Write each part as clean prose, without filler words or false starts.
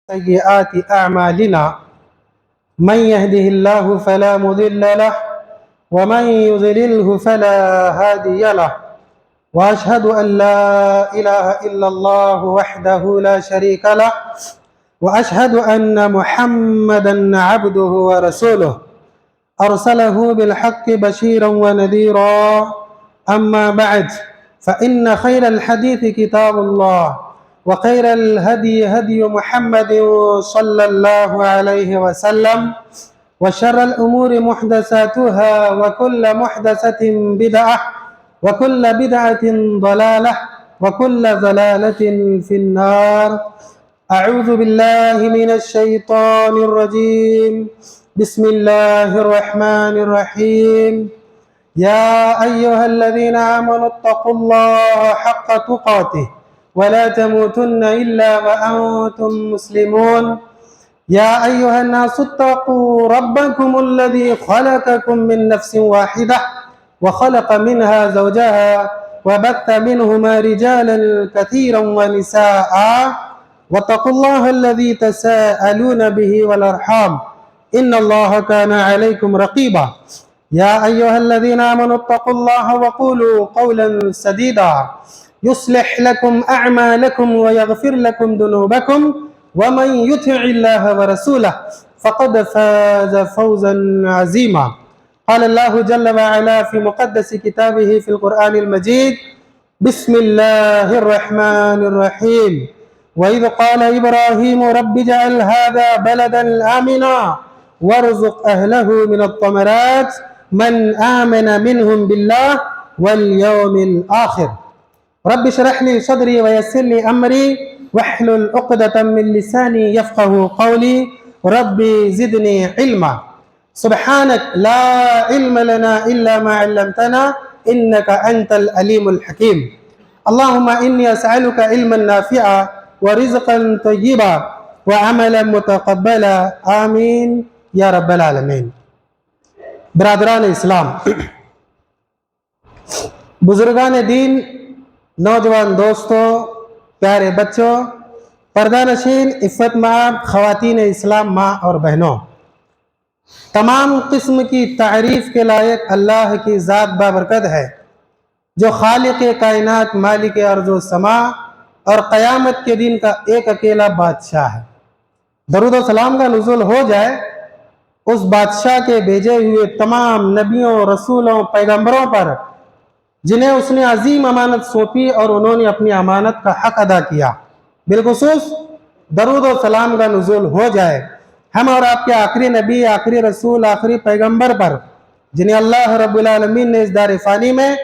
سيئات أعمالنا من يهده الله فلا مضل له ومن يضلله فلا هادي له وأشهد أن لا إله إلا الله وحده لا شريك له وأشهد أن محمدا عبده ورسوله أرسله بالحق بشيرا ونذيرا أما بعد فإن خير الحديث كتاب الله وخير الهدي هدي محمد صلى الله عليه وسلم وشر الأمور محدثاتها وكل محدثة بدعة وكل بدعة ضلالة وكل ضلالة في النار. أعوذ بالله من الشيطان الرجيم. بسم الله الرحمن الرحيم. يا أيها الذين آمنوا اتقوا الله حق تقاته ولا تموتن إلا وأنتم مسلمون. يا أيها الناس اتقوا ربكم الذي خلقكم من نفس واحدة وخلق منها زوجها وبث منهما رجالا كثيرا ونساء واتقوا الله الذي تساءلون به والأرحام إن الله كان عليكم رقيبا. يا أيها الذين آمنوا اتقوا الله وقولوا قولا سديدا يصلح لكم أعمالكم ويغفر لكم ذنوبكم ومن يطع الله ورسوله فقد فاز فوزا عظيما. قال الله جل وعلا في مقدس كتابه في القرآن المجيد: بسم الله الرحمن الرحيم. وإذ قال إبراهيم رب اجعل هذا بلدا آمنا وارزق أهله من الثمرات من آمن منهم بالله واليوم الآخر. رب اشرح لي صدري ويسر لي أمري واحلل عقدة من لساني يفقه قولي ربي زدني علما. سبحانك لا علم لنا إلا ما علمتنا إنك أنت العليم الحكيم. اللهم إني أسألك علما نافعا ورزقا طيبا وعملا متقبلا آمين یا رب العالمین. برادران اسلام، بزرگان دین، نوجوان دوستوں، پیارے بچوں، پردہ نشین، عفت مآب خواتین اسلام، ماں اور بہنوں، تمام قسم کی تعریف کے لائق اللہ کی ذات بابرکت ہے جو خالق کائنات، مالک ارض و سما اور قیامت کے دن کا ایک اکیلا بادشاہ ہے. درود و سلام کا نزول ہو جائے اس بادشاہ کے بھیجے ہوئے تمام نبیوں، رسولوں، پیغمبروں پر جنہیں اس نے عظیم امانت سونپی اور انہوں نے اپنی امانت کا حق ادا کیا. بالخصوص درود و سلام کا نزول ہو جائے ہم اور آپ کے آخری نبی، آخری رسول، آخری پیغمبر پر جنہیں اللہ رب العالمین نے اس دار فانی میں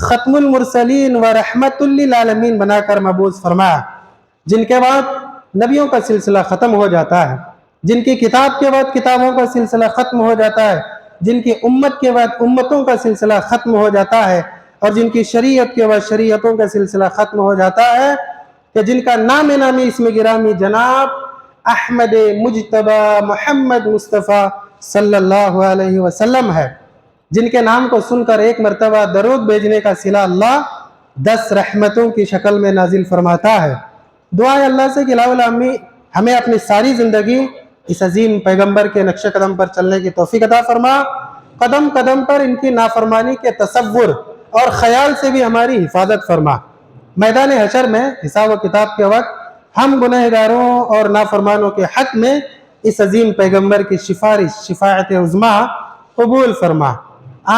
ختم المرسلین و رحمت للعالمین بنا کر مبعوث فرمایا، جن کے بعد نبیوں کا سلسلہ ختم ہو جاتا ہے، جن کی کتاب کے بعد کتابوں کا سلسلہ ختم ہو جاتا ہے، جن کی امت کے بعد امتوں کا سلسلہ ختم ہو جاتا ہے، اور جن کی شریعت کے بعد شریعتوں کا سلسلہ ختم ہو جاتا ہے، کہ جن کا نام نامی اسم گرامی جناب احمد مجتبی محمد مصطفیٰ صلی اللہ علیہ وسلم ہے، جن کے نام کو سن کر ایک مرتبہ درود بھیجنے کا صلہ اللہ 10 رحمتوں کی شکل میں نازل فرماتا ہے. دعا ہے اللہ سے کہ الہ العالمین ہمیں اپنی ساری زندگی اس عظیم پیغمبر کے نقش قدم پر چلنے کی توفیق عطا فرما، قدم قدم پر ان کی نافرمانی کے تصور اور خیال سے بھی ہماری حفاظت فرما. میدان حشر میں حساب و کتاب کے وقت ہم گنہگاروں اور نافرمانوں کے حق میں اس عظیم پیغمبر کی سفارش شفاعت عظمیٰ قبول فرما.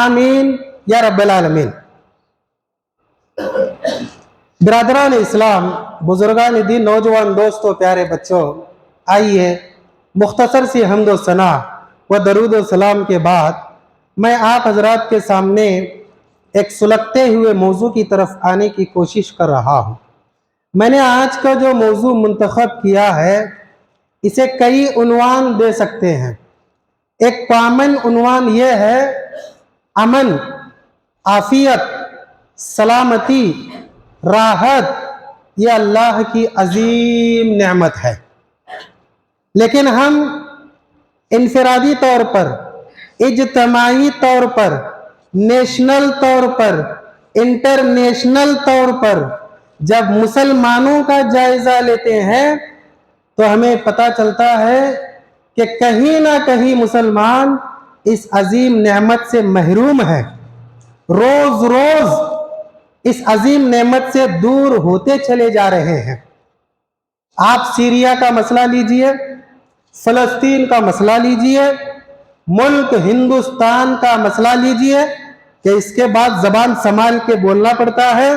آمین یا رب العالمین. برادران اسلام، بزرگان دین، نوجوان دوستوں، پیارے بچوں، آئیے مختصر سی حمد و ثنا و درود و سلام کے بعد میں آپ حضرات کے سامنے ایک سلگتے ہوئے موضوع کی طرف آنے کی کوشش کر رہا ہوں. میں نے آج کا جو موضوع منتخب کیا ہے اسے کئی عنوان دے سکتے ہیں. ایک کامن عنوان یہ ہے: امن، عافیت، سلامتی، راحت یہ اللہ کی عظیم نعمت ہے. لیکن ہم انفرادی طور پر، اجتماعی طور پر، نیشنل طور پر، انٹرنیشنل طور پر جب مسلمانوں کا جائزہ لیتے ہیں تو ہمیں پتہ چلتا ہے کہ کہیں نہ کہیں مسلمان اس عظیم نعمت سے محروم ہے، روز روز اس عظیم نعمت سے دور ہوتے چلے جا رہے ہیں۔ آپ سیریا کا مسئلہ لیجئے، فلسطین کا مسئلہ لیجئے، ملک ہندوستان کا مسئلہ لیجئے کہ اس کے بعد زبان سنبھال کے بولنا پڑتا ہے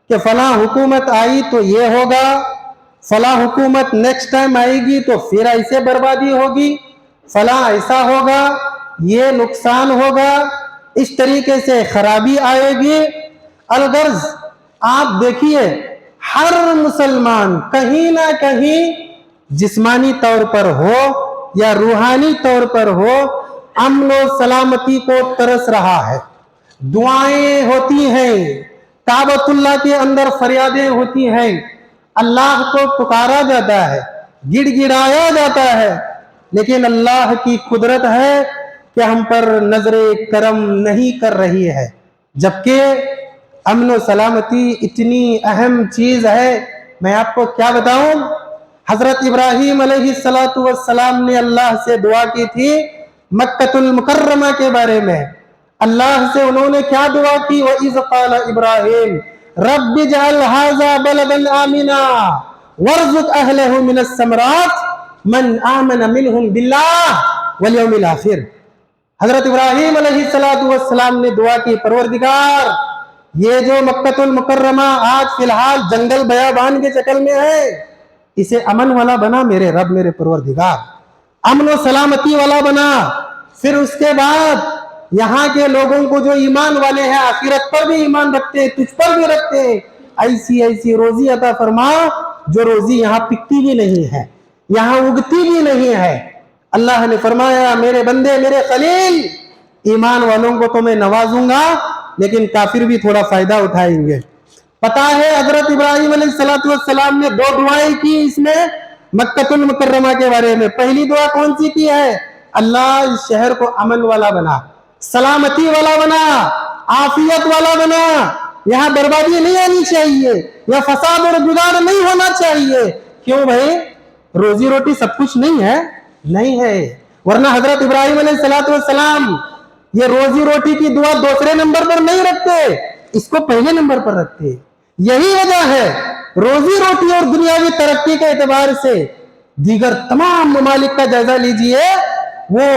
کہ فلاں حکومت آئی تو یہ ہوگا، فلاں حکومت نیکسٹ ٹائم آئے گی تو پھر ایسے بربادی ہوگی، فلاں ایسا ہوگا، یہ نقصان ہوگا، اس طریقے سے خرابی آئے گی۔ الغرض آپ دیکھیے ہر مسلمان کہیں نہ کہیں جسمانی طور پر ہو یا روحانی طور پر ہو امن و سلامتی کو ترس رہا ہے۔ دعائیں ہوتی ہیں، کعبۃ اللہ کے اندر فریادیں ہوتی ہیں، اللہ کو پکارا جاتا ہے، گڑ گڑایا جاتا ہے، لیکن اللہ کی قدرت ہے کہ ہم پر نظر کرم نہیں کر رہی ہے۔ جبکہ امن و سلامتی اتنی اہم چیز ہے، میں آپ کو کیا بتاؤں۔ حضرت ابراہیم علیہ السلام نے اللہ سے دعا کی تھی مکۃ المکرمہ کے بارے میں۔ اللہ سے انہوں نے کیا دعا کی؟ وَإِذْ قَالَ إِبْرَاهِيمُ رَبِّ اجْعَلْ هَٰذَا بَلَدًا آمِنًا وَارْزُقْ أَهْلَهُ مِنَ الثَّمَرَاتِ مَنْ آمَنَ مِنْهُمْ بِاللَّهِ وَالْيَوْمِ الْآخِرِ۔ حضرت ابراہیم علیہ السلام نے دعا کی، پروردگار یہ جو مکۃ المکرمہ آج فی الحال جنگل بیابان کے شکل میں ہے، اسے امن والا بنا میرے رب، میرے پروردگار، امن و سلامتی والا بنا۔ پھر اس کے بعد یہاں کے لوگوں کو جو ایمان والے ہیں، آخرت پر بھی ایمان رکھتے ہیں، تجھ پر بھی رکھتے ہیں، ایسی روزی عطا فرما جو روزی یہاں پکتی بھی نہیں ہے، یہاں اگتی بھی نہیں ہے۔ اللہ نے فرمایا میرے بندے، میرے خلیل، ایمان والوں کو تو میں نوازوں گا لیکن کافر بھی تھوڑا فائدہ اٹھائیں گے۔ پتا ہے حضرت ابراہیم علیہ السلام نے دو دعائیں کی اس میں مکۃ المکرمہ کے بارے میں۔ پہلی دعا کون سی کی ہے؟ اللہ اس شہر کو امن والا بنا، سلامتی والا بنا، عافیت والا بنا، یہاں بربادی نہیں آنی چاہیے، یا فساد اور بگاڑ نہیں ہونا چاہیے۔ کیوں بھائی؟ روزی روٹی سب کچھ نہیں ہے، نہیں ہے، ورنہ حضرت ابراہیم علیہ السلام یہ روزی روٹی کی دعا دوسرے نمبر پر نہیں رکھتے، اس کو پہلے نمبر پر رکھتے۔ یہی وجہ ہے روزی روٹی اور دنیاوی ترقی کے اعتبار سے دیگر تمام ممالک کا جائزہ لیجئے، وہ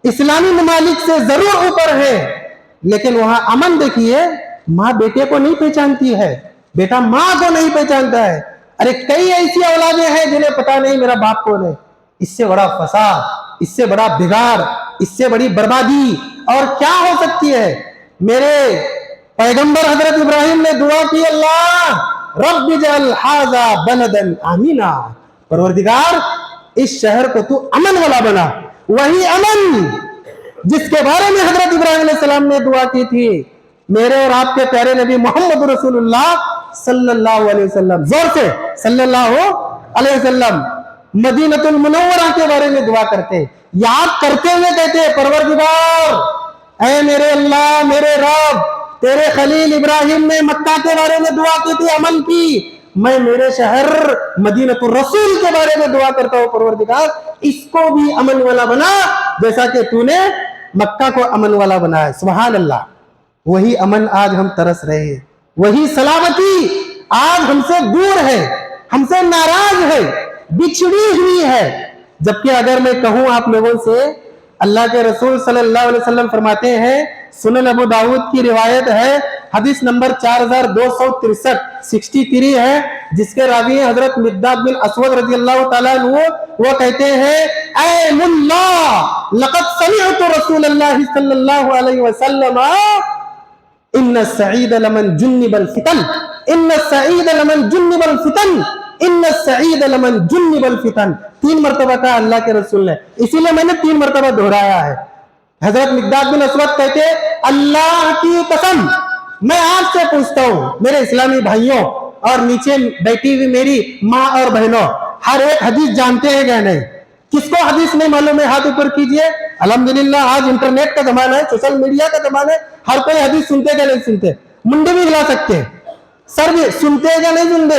اسلامی ممالک سے ضرور اوپر ہے، لیکن وہاں امن دیکھیے، ماں بیٹے کو نہیں پہچانتی ہے، بیٹا ماں کو نہیں پہچانتا ہے۔ ارے کئی ایسی اولادیں ہیں جنہیں پتا نہیں میرا باپ کون ہے۔ اس سے بڑا فساد، اس سے بڑا بگاڑ، اس سے بڑی بربادی اور کیا ہو سکتی ہے؟ میرے پیغمبر حضرت ابراہیم نے دعا کی، اللہ رب اجعل ھذا بلدا آمنا، پروردگار اس شہر کو تو امن والا بنا۔ وہی امن جس کے بارے میں حضرت ابراہیم علیہ السلام نے دعا کی تھی، میرے اور آپ کے پیارے نبی محمد رسول اللہ صلی اللہ علیہ وسلم، زور سے صلی اللہ علیہ وسلم مدینہ المنورہ کے بارے میں دعا کرتے، یاد کرتے ہوئے کہتے پروردگار اے میرے اللہ، میرے رب، تیرے خلیل ابراہیم نے مکہ کے بارے میں دعا کی تھی، امن کی، میں میرے شہر مدینہ الرسول کے بارے میں دعا کرتا ہوں، پروردگار اس کو بھی امن والا بنا جیسا کہ تو نے مکہ کو امن والا بنا ہے۔ سبحان اللہ۔ وہی امن آج ہم ترس رہے ہیں، وہی سلامتی آج ہم سے دور ہے، ہم سے ناراض ہے، بچھڑی ہوئی ہے۔ جبکہ اگر میں کہوں آپ لوگوں سے، اللہ کے رسول صلی اللہ علیہ وسلم فرماتے ہیں، سنن ابو داؤد کی روایت ہے، حدیث نمبر 4263 63 ہے، جس کے راوی ہیں حضرت مقداد بن اسود رضی اللہ تعالیٰ عنہ، وہ کہتے ہیں اے ملا لقد سمعت رسول اللہ صلی اللہ علیہ وسلم ان السعید لمن جنب الفتن، ان السعید لمن جنب الفتن، ان السعید لمن جنب الفتن، 3 مرتبہ کہا اللہ کے رسول نے، اسی لیے میں نے 3 مرتبہ دہرایا ہے۔ حضرت مقداد بن اسود کہتے اللہ کی قسم میں آپ سے پوچھتا ہوں میرے اسلامی بھائیوں اور نیچے بیٹھی ہوئی میری ماں اور بہنوں، ہر ایک حدیث جانتے ہیں کہ نہیں؟ کس کو حدیث نہیں معلوم ہے؟ ہاتھ اوپر کیجئے۔ الحمدللہ آج انٹرنیٹ کا زمانہ ہے، سوشل میڈیا کا زمانہ ہے، ہر کوئی حدیث سنتے کہ نہیں سنتے؟ منڈے بھی ہلا سکتے ہیں، سر بھی سنتے کہ نہیں سنتے؟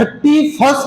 31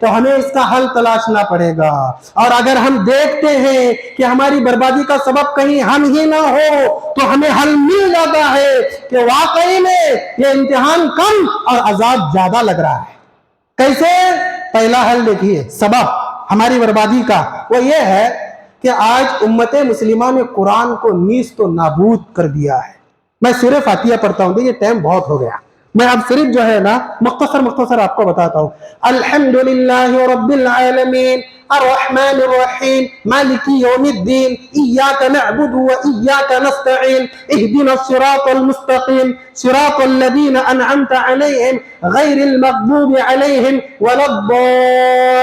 تو ہمیں اس کا حل تلاشنا پڑے گا. اور اگر ہم دیکھتے ہیں کہ ہماری بربادی کا سبب کہیں ہم ہی نہ ہو تو ہمیں حل مل جاتا ہے کہ واقعی میں یہ امتحان کم اور عذاب زیادہ لگ رہا ہے. کیسے؟ پہلا حل دیکھیے سبب ہماری بربادی کا، وہ یہ ہے کہ آج امت مسلمہ نے قرآن کو نیست و نابود کر دیا ہے. میں سورہ فاتحہ پڑھتا ہوں، دیکھیے ٹائم بہت ہو گیا، میں اب صرف جو ہے نا مختصر آپ کو بتاتا ہوں. الحمدللہ رب العالمین الرحمن الرحیم مالک یوم الدین ایاک نعبد و ایاک نستعین اہدنا الصراط المستقیم صراط الذین انعمت علیہم غیر المغضوب علیہم ولا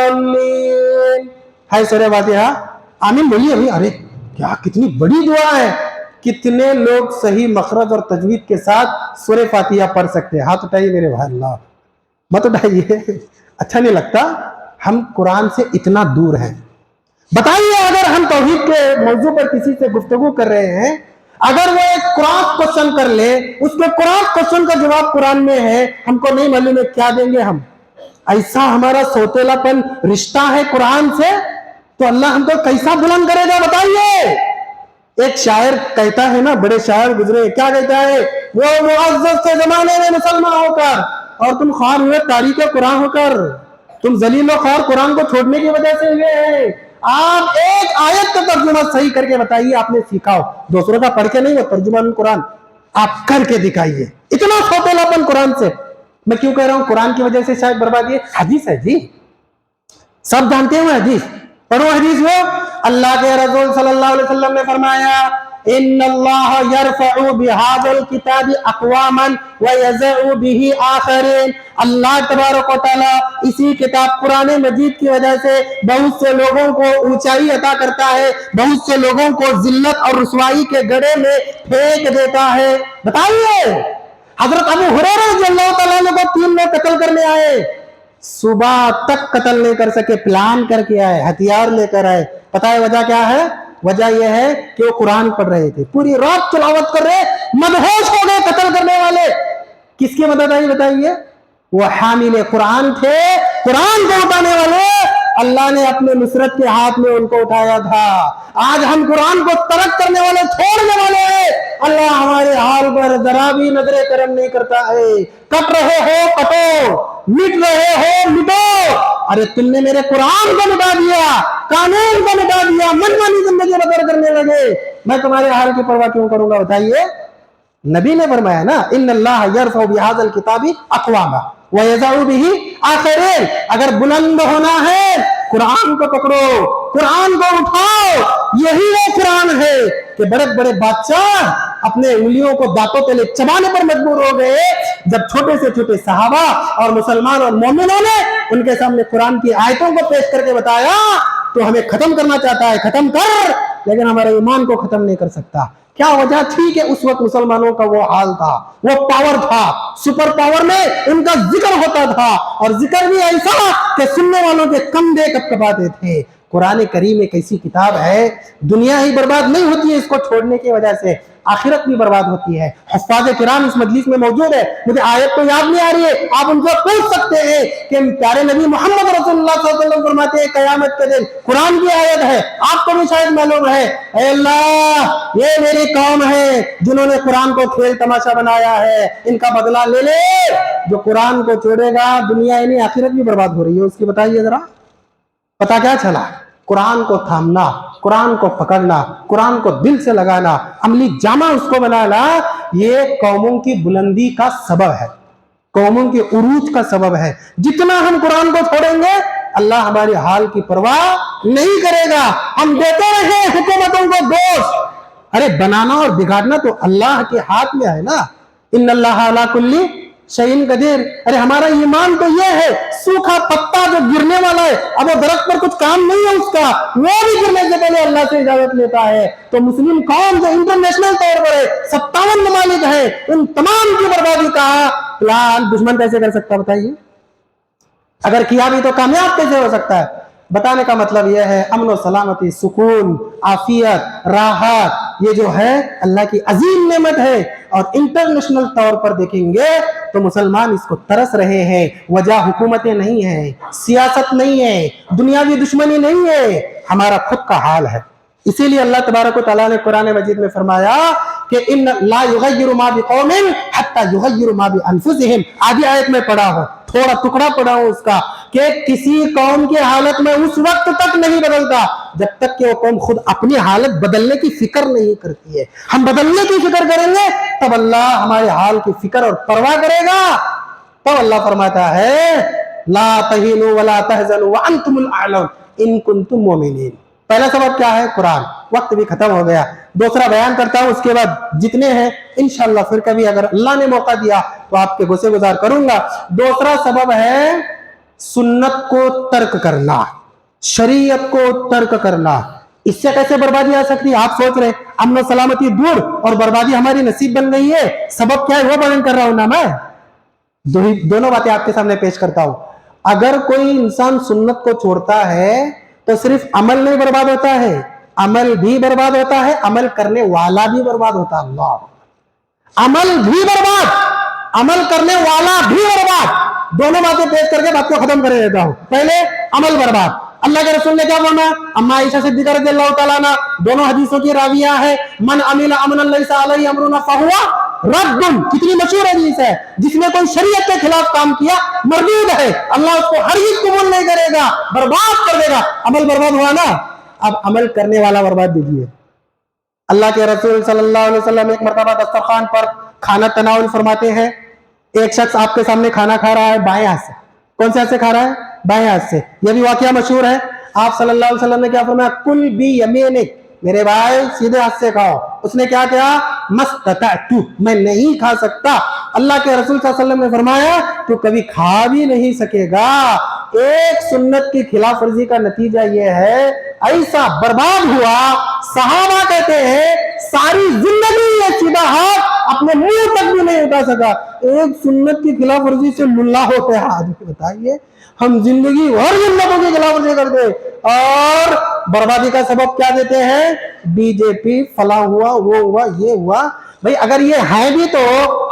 الضالین. ہے سورہ فاتحہ. آمین بولیے ابھی. ارے کیا کتنی بڑی دعا ہے. کتنے لوگ صحیح مخرج اور تجوید کے ساتھ سورہ فاتحہ پڑھ سکتے ہیں؟ ہاتھ اٹھائیے میرے بھائی. اللہ مت اٹھائیے، اچھا نہیں لگتا. ہم قرآن سے اتنا دور ہیں. بتائیے اگر ہم توحید کے موضوع پر کسی سے گفتگو کر رہے ہیں، اگر وہ ایک کراس کوشچن کر لے، اس کے کراس کوشچن کا جواب قرآن میں ہے، ہم کو نہیں معلوم ہے کیا دیں گے ہم؟ ایسا ہمارا سوتیلا پن رشتہ ہے قرآن سے، تو اللہ ہم کو کیسا بلند کرے گا بتائیے. ایک شاعر کہتا ہے نا، بڑے شاعر گزرے، کیا کہتا ہے؟ وہ معزز سے زمانے میں مسلمان ہو کر اور تم خوار ہوئے تاریخ قرآن ہو کر، تم ذلیل و خوار قرآن کو چھوڑنے کی وجہ سے ہوئے ہیں. آپ ایک آیت کا ترجمہ صحیح کر کے بتائیے. آپ نے سیکھا ہو، دوسروں کا پڑھ کے نہیں، وہ ترجمہ قرآن آپ کر کے دکھائیے. اتنا سوتیلا پن قرآن سے. میں کیوں کہہ رہا ہوں قرآن کی وجہ سے شاید بربادی ہے؟ حدیث ہے جی، سب جانتے ہیں. حدیث پڑھو، حدیث میں اللہ کے رسول صلی اللہ علیہ وسلم نے فرمایا ان اللہ یرفع بہذا الکتاب اقواما ویضع بہ آخرین. اللہ تبارک و تعالی اسی کتاب قرآن مجید کی وجہ سے بہت سے لوگوں کو اونچائی عطا کرتا ہے، بہت سے لوگوں کو ذلت اور رسوائی کے گڑھے میں پھینک دیتا ہے. بتائیے حضرت ابو ہریرہ رضی اللہ تعالیٰ عنہ کو 3 لوگ قتل کرنے آئے، صبح تک قتل نہیں کر سکے، پلان کر کے آئے، ہتھیار لے کر آئے. پتہ ہے وجہ کیا ہے؟ وجہ یہ ہے کہ وہ قرآن پڑھ رہے تھے، پوری رات تلاوت کر رہے، مدہوش ہو گئے قتل کرنے والے. کس کی مدد آئی بتائیے؟ وہ حامل قرآن تھے، قرآن کو اٹھانے والے. اللہ نے اپنے نصرت کے ہاتھ میں ان کو اٹھایا تھا. آج ہم قرآن کو ترک کرنے والے، چھوڑنے والے ہیں. اللہ ہمارے حال پر ذرا بھی نظر کرم نہیں کرتا ہے. کٹ رہے ہو کٹو، مٹ رہے ہو مٹو. ارے تم نے میرے قرآن کو مٹا دیا، قانون کو مٹا دیا، منمانی زندگی بسر کرنے لگے. میں تمہارے حال کی پرواہ کیوں کروں گا بتائیے؟ نبی نے فرمایا نا ان اللہ یرفع بہذا الکتاب اقواما ویضع بہ آخرین. اگر بلند ہونا ہے قرآن کو پکڑو، قرآن کو اٹھاؤ. یہی وہ قرآن ہے کہ بڑے بڑے بادشاہ اپنے انگلیوں کو دانتوں تلے چبانے پر مجبور ہو گئے جب چھوٹے سے چھوٹے صحابہ اور مسلمان اور مومنوں نے ان کے سامنے قرآن کی آیتوں کو پیش کر کے بتایا تو ہمیں ختم کرنا چاہتا ہے، ختم کر، لیکن ہمارے ایمان کو ختم نہیں کر سکتا. کیا وجہ تھی کہ اس وقت مسلمانوں کا وہ حال تھا، وہ پاور تھا، سپر پاور میں ان کا ذکر ہوتا تھا، اور ذکر بھی ایسا کہ سننے والوں کے کندھے کپ کپاتے تھے. قرآن کریم ایک ایسی کتاب ہے، دنیا ہی برباد نہیں ہوتی ہے اس کو چھوڑنے کی وجہ سے، آخرت بھی برباد ہوتی ہے. حفاظ کرام اس مجلس میں موجود ہے، مجھے آیت تو یاد نہیں آ رہی ہے، آپ ان سے پوچھ سکتے ہیں کہ پیارے نبی محمد رسول اللہ صلی اللہ علیہ وسلم فرماتے ہیں قیامت کے دن قرآن کی آیت ہے، آپ کو بھی شاید معلوم ہے، اے اللہ یہ میری قوم ہے جنہوں نے قرآن کو کھیل تماشا بنایا ہے، ان کا بدلہ لے لے. جو قرآن کو چھوڑے گا دنیا ہی نہیں آخرت بھی برباد ہو رہی ہے اس کی. بتائیے ذرا پتا کیا چلا؟ قرآن کو تھامنا، قرآن کو پکڑنا، قرآن کو دل سے لگانا، عملی جامع اس کو بنانا، یہ قوموں کی بلندی کا سبب ہے، قوموں کے عروج کا سبب ہے. جتنا ہم قرآن کو چھوڑیں گے اللہ ہماری حال کی پرواہ نہیں کرے گا. ہم دیتے رہے حکومتوں کو دوش. ارے بنانا اور بگاڑنا تو اللہ کے ہاتھ میں ہے نا. ان اللہ علی کل شیء قدیر. ارے ہمارا ایمان تو یہ ہے، سوکھا پتا جو گرنے والا ہے، اب وہ درخت پر کچھ کام نہیں ہے اس کا، وہ بھی گرنے سے پہلے اللہ سے اجازت لیتا ہے. تو مسلم قوم جو انٹرنیشنل طور پر ہے، 57 ممالک ہیں، ان تمام کی بربادی کا پلان دشمن کیسے کر سکتا بتائیے؟ اگر کیا بھی تو کامیاب کیسے ہو سکتا ہے؟ بتانے کا مطلب یہ ہے امن و سلامتی، سکون، عافیت، راحت، یہ جو ہے اللہ کی عظیم نعمت ہے، اور انٹرنیشنل طور پر دیکھیں گے تو مسلمان اس کو ترس رہے ہیں۔ وجہ حکومتیں نہیں ہیں، سیاست نہیں ہے، دنیاوی دشمنی نہیں ہے، ہمارا خود کا حال ہے۔ اسی لیے اللہ تبارک و تعالیٰ نے قرآن مجید میں فرمایا کہ ان لا یغیر ما بقوم حتی یغیر ما بانفسہم، آدھی آیت میں پڑھا ہو، تھوڑا ٹکڑا پڑھا ہو اس کا، کہ کسی قوم کی حالت میں اس وقت تک نہیں بدلتا جب تک کہ وہ قوم خود اپنی حالت بدلنے کی فکر نہیں کرتی ہے۔ ہم بدلنے کی فکر کریں گے تب اللہ ہمارے حال کی فکر اور پرواہ کرے گا۔ تو اللہ فرماتا ہے لا تہینوا ولا تحزنوا وانتم الاعلون ان کنتم مؤمنین۔ پہلا سبب کیا ہے؟ قرآن۔ وقت بھی ختم ہو گیا، دوسرا بیان کرتا ہوں، اس کے بعد جتنے ہیں انشاءاللہ پھر کبھی اگر اللہ نے موقع دیا تو آپ کے گوشے گزار کروں گا۔ دوسرا سبب ہے سنت کو ترک کرنا، شریعت کو ترک کرنا۔ اس سے کیسے بربادی آ سکتی ہے؟ آپ سوچ رہے امن و سلامتی دور اور بربادی ہماری نصیب بن گئی ہے، سبب کیا ہے وہ بیان کر رہا ہوں نا میں۔ دونوں باتیں آپ کے سامنے پیش کرتا ہوں۔ اگر کوئی انسان سنت کو چھوڑتا ہے تو صرف عمل نہیں برباد ہوتا ہے، عمل بھی برباد ہوتا ہے، عمل کرنے والا بھی برباد ہوتا ہے۔ اللہ، عمل بھی برباد، عمل کرنے والا بھی برباد۔ دونوں باتیں پیش کر کے بات کو ختم کر دیتا ہوں۔ پہلے عمل برباد۔ اللہ کے رسول نے کیا فرمایا؟ اما عائشہ صدیقہ رضی اللہ تعالیٰ عنہ، دونوں حدیثوں کی راویہ ہے، من عمل عملا لیس علیہ امرنا فہو رد۔ کتنی مشہور حدیث ہے، جس نے کوئی شریعت کے خلاف کام کیا مردود ہے، اللہ اس کو ہرگز قبول نہیں کرے گا، برباد کر دے گا۔ عمل برباد ہوا نا، اب عمل کرنے والا برباد دیجیے۔ اللہ کے رسول صلی اللہ علیہ وسلم ایک مرتبہ دسترخوان پر کھانا تناول فرماتے ہیں، ایک شخص آپ کے سامنے کھانا کھا رہا ہے بائیں ہاتھ سے۔ کون سے ہاتھ سے کھا رہا ہے؟ بائیں ہاتھ سے۔ یہ بھی واقعہ مشہور ہے۔ آپ صلی اللہ علیہ وسلم نے کیا فرمایا؟ کل بی یمینک، میرے بھائی سیدھے ہاتھ سے کھاؤ۔ اس نے کیا کہا؟ مستطعت، میں نہیں کھا سکتا۔ اللہ کے رسول صلی اللہ علیہ وسلم نے فرمایا تو کبھی کھا بھی نہیں سکے گا۔ ایک سنت کی خلاف ورزی کا نتیجہ یہ ہے ایسا برباد ہوا، صحابہ کہتے ہیں ساری زندگی یہ سیدھا ہاتھ اپنے منہ تک بھی نہیں اٹھا سکا۔ ایک سنت کی خلاف ورزی سے للہ ہوتے ہیں آدمی، بتائیے ہم زندگی بھر سنتوں کی خلاف ورزی کرتے اور بربادی کا سبب کیا دیتے ہیں؟ بی جے پی فلاں ہوا، وہ ہوا، یہ ہوا۔ بھئی اگر یہ ہے بھی تو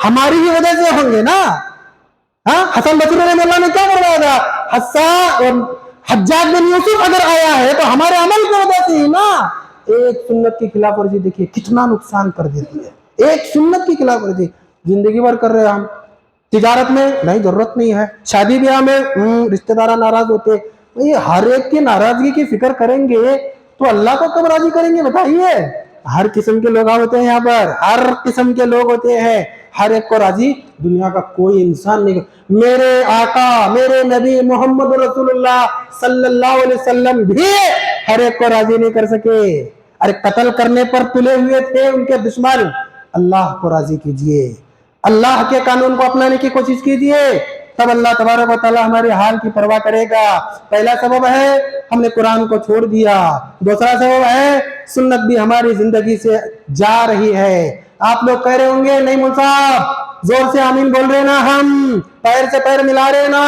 ہماری ہی وجہ سے ہوں گے نا۔ حسن بصری رحمہ اللہ نے کیا کروایا تھا؟ حجاج بن یوسف اگر آیا ہے تو ہمارے عمل کی وجہ سے ہی نا۔ ایک سنت کی خلاف ورزی دیکھیے کتنا نقصان کر دیتی ہے۔ ایک سنت کی خلاف ورزی زندگی بھر کر رہے ہیں ہم۔ تجارت میں نہیں، ضرورت نہیں ہے۔ شادی بیاہ میں رشتہ دار ناراض ہوتے، ہر ایک کی ناراضگی کی فکر کریں گے تو اللہ کو کب راضی کریں گے بتائیے؟ ہر قسم کے لوگ ہوتے ہیں یہاں پر، ہر قسم کے لوگ ہوتے ہیں، ہر ایک کو راضی دنیا کا کوئی انسان نہیں۔ میرے آقا میرے نبی محمد رسول اللہ صلی اللہ علیہ وسلم بھی ہر ایک کو راضی نہیں کر سکے۔ ارے قتل کرنے پر تلے ہوئے تھے ان کے دشمن۔ اللہ کو راضی کیجئے، اللہ کے قانون کو اپنانے کی کوشش کیجئے، تب اللہ تبارک و تعالی ہمارے حال کی پرواہ کرے گا۔ پہلا سبب ہے ہم نے قرآن کو چھوڑ دیا، دوسرا سبب ہے سنت بھی ہماری زندگی سے جا رہی ہے۔ آپ لوگ کہہ رہے ہوں گے نہیں مول صاحب زور سے آمین بول رہے نا، ہم پیر سے پیر ملا رہے نا،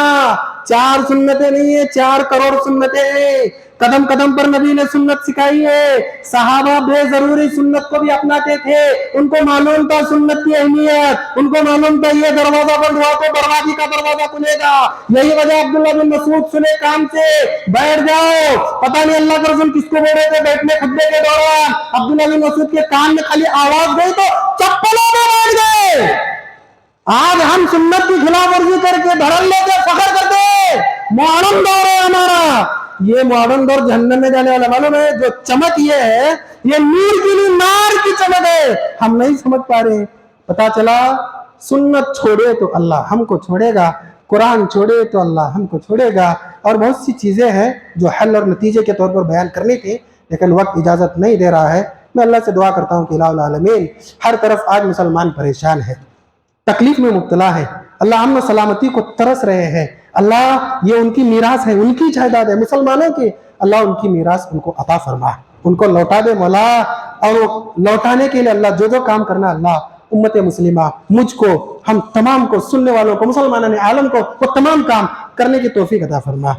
4 سنتیں نہیں ہیں، 4 کروڑ سنتیں ہیں۔ قدم قدم پر نبی نے سنت سکھائی ہے۔ صحابہ بے ضروری سنت کو بھی اپناتے تھے، ان کو معلوم تھا سنت کی اہمیت، ان کو معلوم تھا یہ دروازہ بند ہوا تو بربادی کا دروازہ کھلے گا۔ یہی وجہ عبداللہ بن مسعود سنے کام سے بیٹھ جاؤ، پتہ نہیں اللہ کے رسول کس کو بول رہے تھے بیٹھنے خطبے کے دوران، عبداللہ بن مسعود کے کان میں خالی آواز گئی تو چپلوں میں بیٹھ گئے۔ آج ہم سنت کی خلاف ورزی کر کے دھڑل لیتے فخر کرتے، ماڈرن دور ہے ہمارا۔ یہ ماڈرن دور جہنم میں جانے والا، معلوم ہے؟ جو چمک یہ ہے یہ نور کی نہیں نار کی چمک ہے، ہم نہیں سمجھ پا رہے۔ پتا چلا سنت چھوڑے تو اللہ ہم کو چھوڑے گا، قرآن چھوڑے تو اللہ ہم کو چھوڑے گا، اور بہت سی چیزیں ہیں جو حل اور نتیجے کے طور پر بیان کرنے کے، لیکن وقت اجازت نہیں دے رہا ہے۔ میں اللہ سے دعا کرتا ہوں کہ الہ العالمین ہر طرف آج مسلمان پریشان ہے، تکلیف میں مبتلا ہے، اللہ امن و سلامتی کو ترس رہے ہیں۔ اللہ یہ ان کی میراث ہے، ان کی جائیداد ہے مسلمانوں کی، اللہ ان کی میراث ان کو عطا فرما، ان کو لوٹا دے مولا، اور وہ لوٹانے کے لیے اللہ جو جو کام کرنا اللہ امت مسلمہ مجھ کو، ہم تمام کو، سننے والوں کو، مسلمانوں عالم کو وہ تمام کام کرنے کی توفیق عطا فرما،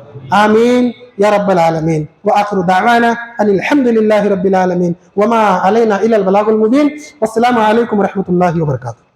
آمین۔ یا رب العالمین. وآخر دعوانا ان الحمد للہ رب العالمین وما علینا الا البلاغ المبین. والسلام علیکم ورحمۃ اللہ وبرکاتہ.